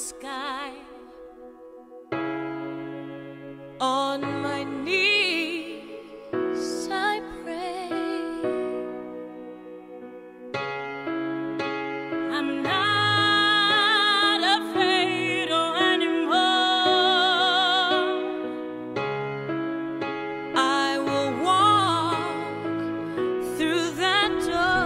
sky. On my knees I pray. I'm not afraid anymore. I will walk through that door.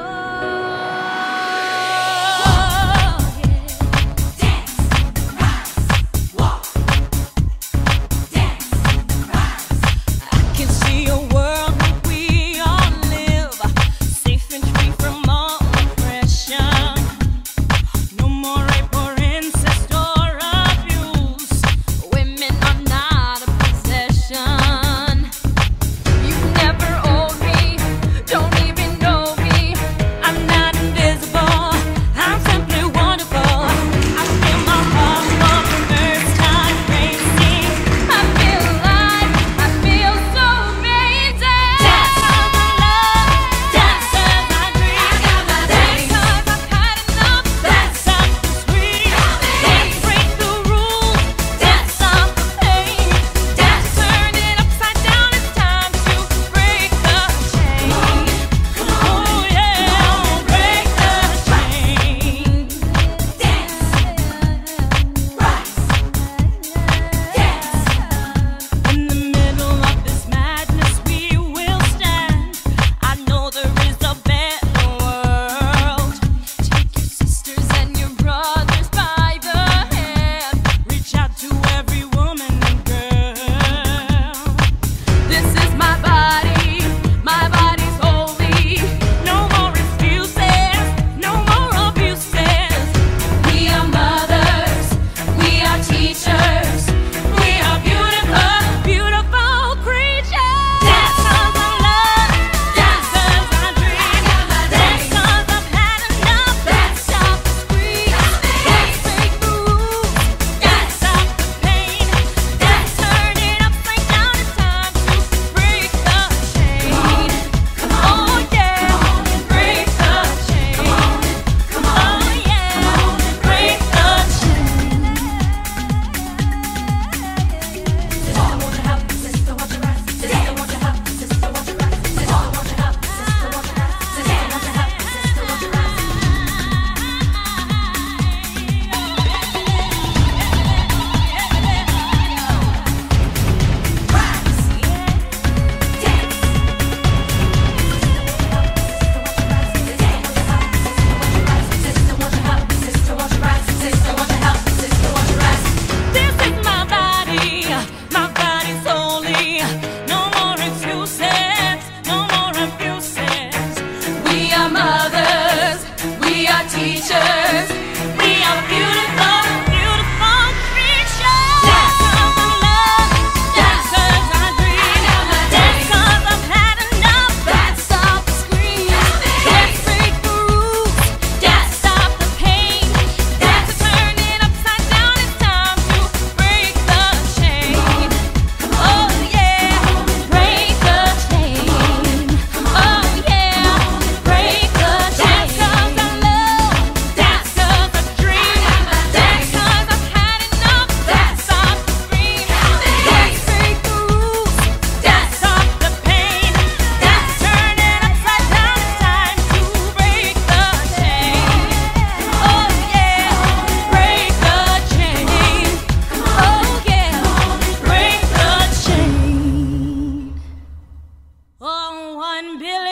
Teachers, we are beautiful, beautiful creatures. Dance 'cause I love, dance 'cause I dream, dance 'cause I've had enough. Dance stop the scream, dance break the rules, dance stop the pain, dance to turn it upside down. It's time to break the chain. Oh yeah, break the chain. Oh yeah, break the chain. Oh, 1 billion.